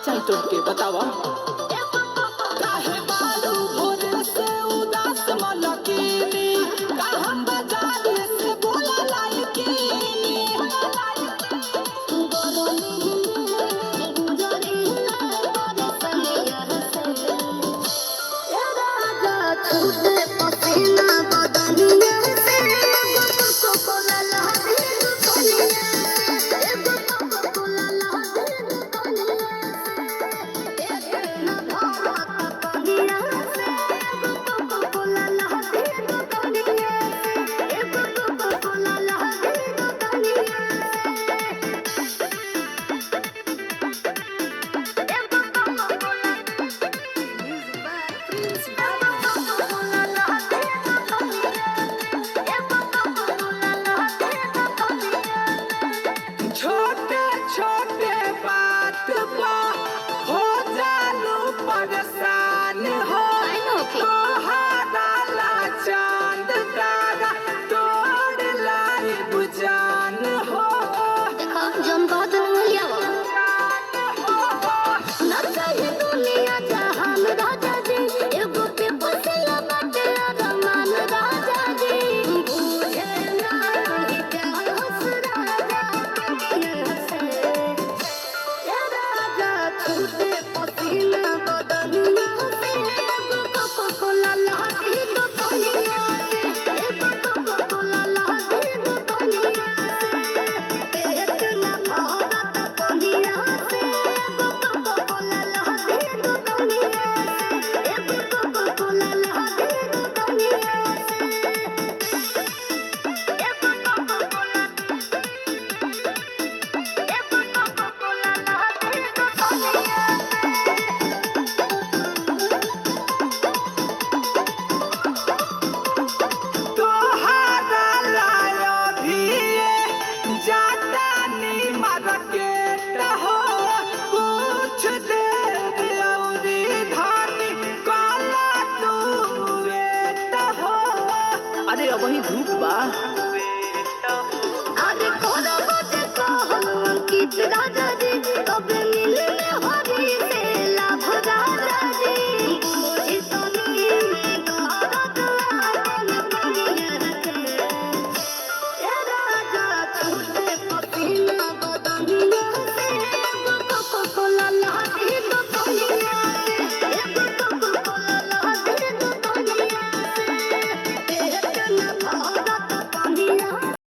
चल तुमके बतावा काहे बालू भोरे से उदास मलकीनी का हम बाजार से बोला लायकीनी छूटे पसीना बदनिया से कोला ला दे कोला ला दे छोटे छोटे बात पा हो जालू परेशान हो तोहारा ला चांद तारा तोड़ लाई बुझान हो देखो जम बात